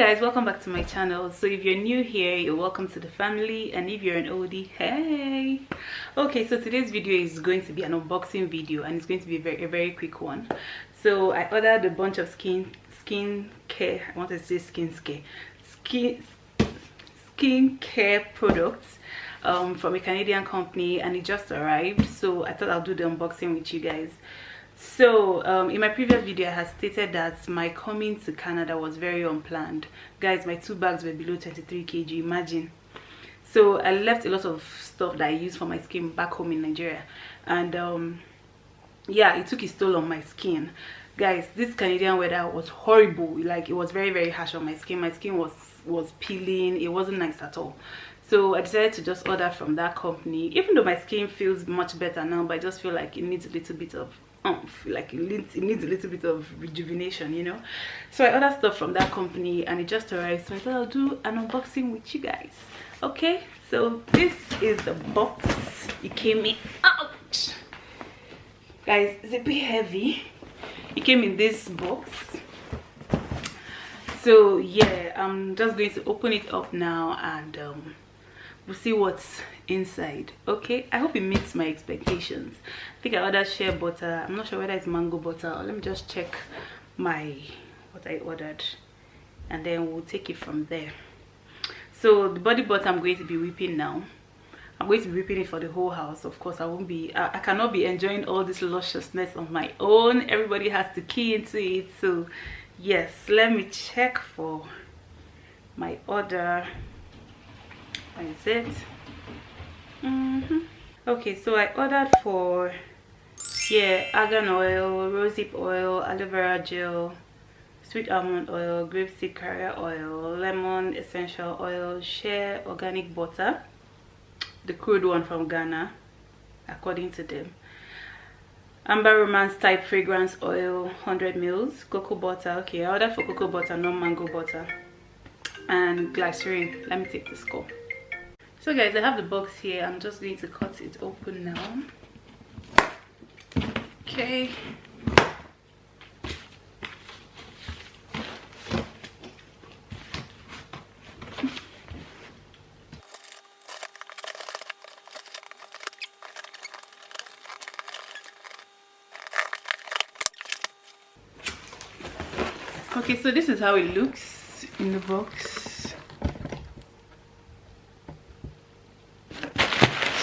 guys, welcome back to my channel. So if you're new here, you're welcome to the family, and if you're an oldie, hey. Okay, so today's video is going to be an unboxing video, and it's going to be a very quick one. So I ordered a bunch of skincare. I want to say skincare products from a Canadian company, and it just arrived, so I thought I'll do the unboxing with you guys. So in my previous video I had stated that my coming to Canada was very unplanned. Guys, my 2 bags were below 23 kg, imagine. So I left a lot of stuff that I use for my skin back home in Nigeria, and yeah, it took its toll on my skin. Guys, this Canadian weather was horrible. Like, it was very harsh on my skin. My skin was peeling. It wasn't nice at all. So I decided to just order from that company, even though my skin feels much better now, but I just feel like it needs a little bit of like it needs a little bit of rejuvenation, you know. So I ordered stuff from that company, and it just arrived, so I thought I'll do an unboxing with you guys. Okay, so this is the box it came in. Ouch, guys, it's a bit heavy. It came in this box. So yeah, I'm just going to open it up now, and we'll see what's inside. Okay, I hope it meets my expectations. I think I ordered shea butter. I'm not sure whether it's mango butter, or let me just check what I ordered, and then we'll take it from there. So the body butter I'm going to be whipping now. I'm going to be whipping it for the whole house. Of course, I cannot be enjoying all this lusciousness on my own. Everybody has to key into it. So yes, let me check for my order. What is it? Okay, so I ordered for argan oil, rosehip oil, aloe vera gel, sweet almond oil, grapeseed carrier oil, lemon essential oil, shea organic butter, the crude one from Ghana according to them, amber romance type fragrance oil 100 mils, cocoa butter. Okay, I ordered for cocoa butter, not mango butter, and glycerin. Let me take the score. So guys, I have the box here. I'm just going to cut it open now. Okay. Okay, so this is how it looks in the box.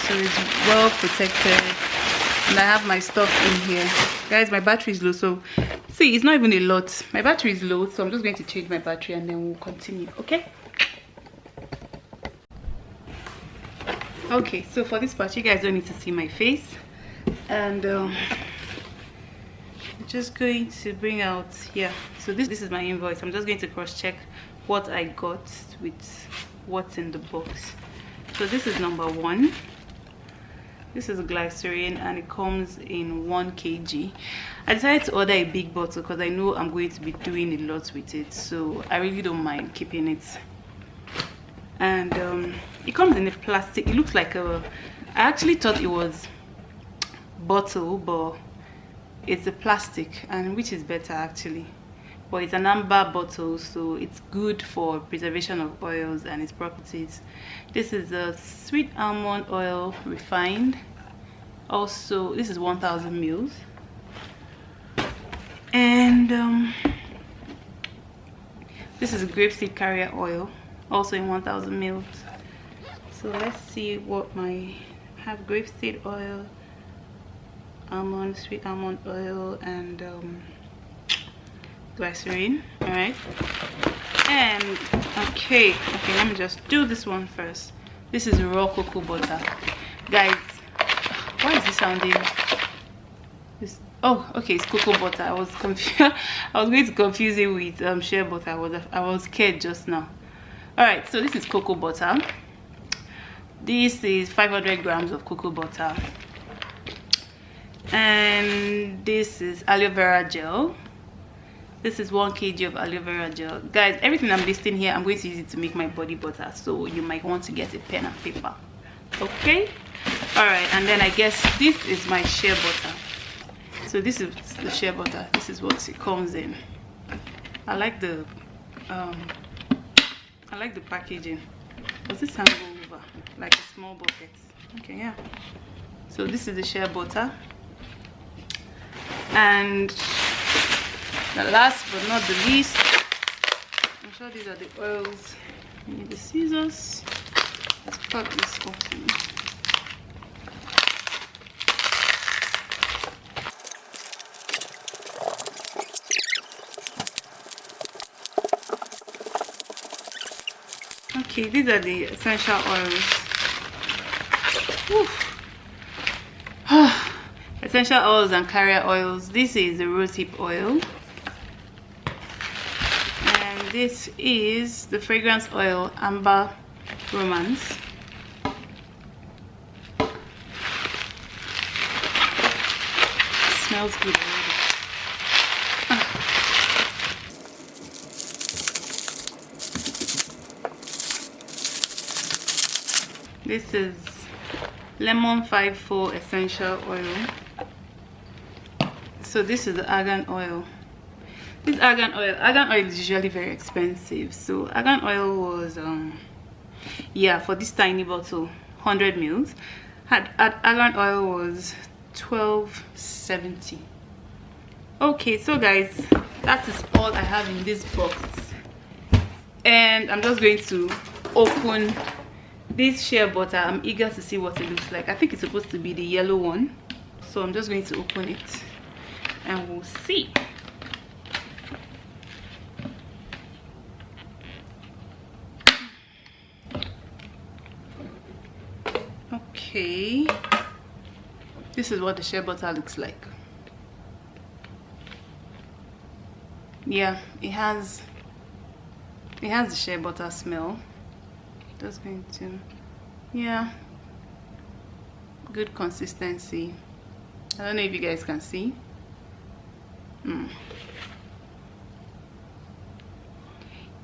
So it's well protected, and I have my stuff in here. Guys, my battery is low, so see, it's not even a lot. My battery is low, so I'm just going to change my battery, and then we'll continue. Okay, so for this part, you guys don't need to see my face, and I'm just going to bring out so this is my invoice. I'm just going to cross-check what I got with what's in the box. So this is number 1. This is glycerin, and it comes in 1 kg. I decided to order a big bottle because I know I'm going to be doing a lot with it, so I really don't mind keeping it. And it comes in a plastic. It looks like I actually thought it was bottle, but it's a plastic, and which is better actually. But it's an amber bottle, so it's good for preservation of oils and its properties. This is a sweet almond oil refined. Also, this is 1000 mils. And this is grapeseed carrier oil, also in 1000 mils. So let's see what I have: grapeseed oil, almond, sweet almond oil, and glycerin. All right, and okay, let me just do this one first. This is raw cocoa butter. Guys, why is this sounding okay, it's cocoa butter. I was confused. I was going to confuse it with shea butter. I was scared just now. All right, so this is cocoa butter. This is 500 grams of cocoa butter, and this is aloe vera gel. This is 1 kg of aloe vera gel. Guys, everything I'm listing here, I'm going to use it to make my body butter, so you might want to get a pen and paper. Okay, all right, and then I guess this is my shea butter. So this is the shea butter. This is what it comes in. I like the I like the packaging. Does this hang over like a small bucket? Okay, yeah. So this is the shea butter, and the last but not the least, I'm sure these are the oils. You need the scissors. Let's cut this open. Okay, these are the essential oils. Essential oils and carrier oils. This is the rosehip oil, and this is the fragrance oil Amber Romance. Smells good already. This is Lemon 5-4 essential oil. So this is the argan oil. This argan oil is usually very expensive. So argan oil was yeah, for this tiny bottle, 100 mils. Argan oil was $12.70. Okay, so guys, that is all I have in this box, and I'm just going to open this shea butter. I'm eager to see what it looks like. I think it's supposed to be the yellow one, so I'm just going to open it and we'll see. Okay, this is what the shea butter looks like. Yeah, it has the shea butter smell. Just going to, yeah, good consistency. I don't know if you guys can see.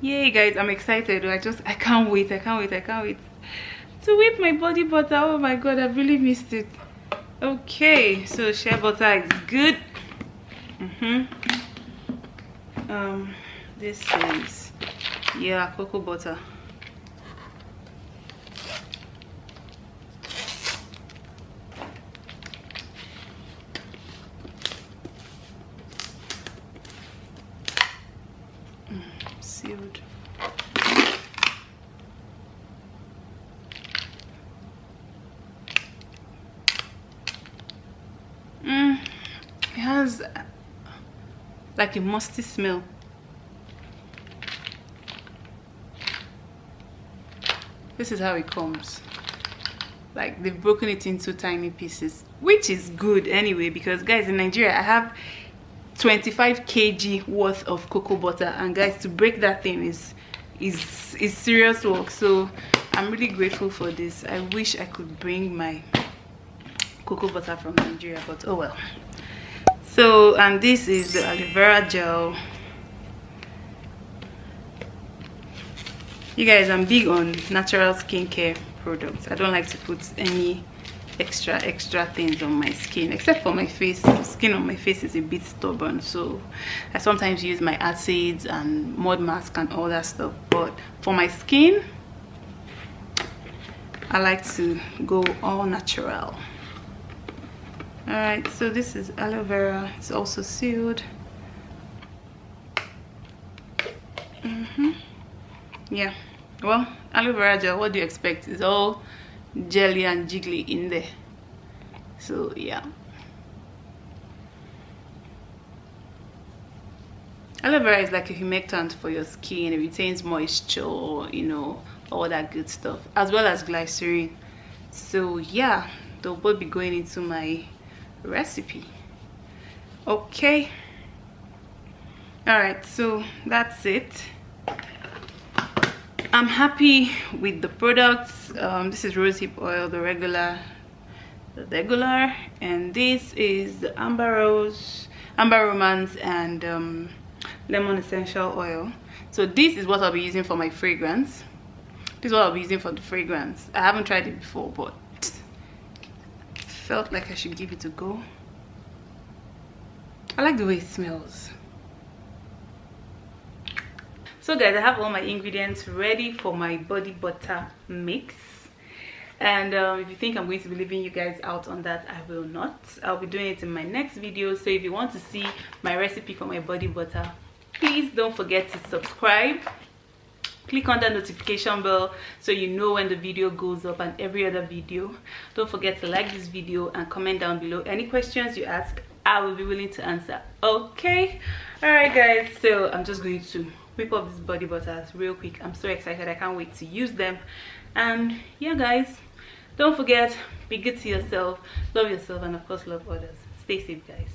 Yay guys, I'm excited. I can't wait to whip my body butter. Oh my god, I've really missed it. Okay, so shea butter is good. This is, yeah, cocoa butter. Sealed. It has like a musty smell. This is how it comes. Like they've broken it into tiny pieces, which is good anyway, because guys, in Nigeria I have 25 kg worth of cocoa butter, and guys, to break that thing is serious work. So I'm really grateful for this. I wish I could bring my cocoa butter from Nigeria, but oh well. So, and this is the aloe vera gel. You guys, I'm big on natural skincare products. I don't like to put any extra things on my skin, except for my face. The skin on my face is a bit stubborn, so I sometimes use my acids and mud mask and all that stuff, but for my skin I like to go all natural. All right, so this is aloe vera. It's also sealed. Yeah, well, aloe vera gel, what do you expect? It's all jelly and jiggly in there. So yeah, aloe vera is like a humectant for your skin. It retains moisture, you know, all that good stuff, as well as glycerin. So yeah, they'll both be going into my recipe. Okay, all right, so that's it. I'm happy with the products. This is rosehip oil, the regular, and this is the Amber Romance and lemon essential oil. So this is what I'll be using for my fragrance. This is what I'll be using for the fragrance. I haven't tried it before, but felt like I should give it a go. I like the way it smells. So guys, I have all my ingredients ready for my body butter mix. And if you think I'm going to be leaving you guys out on that, I will not. I'll be doing it in my next video. So if you want to see my recipe for my body butter, please don't forget to subscribe. Click on that notification bell so you know when the video goes up and every other video. Don't forget to like this video and comment down below any questions you ask. I will be willing to answer. Okay, all right guys, so I'm just going to whip up these body butters real quick. I'm so excited, I can't wait to use them. And yeah guys, don't forget, be good to yourself, love yourself, and of course love others. Stay safe guys.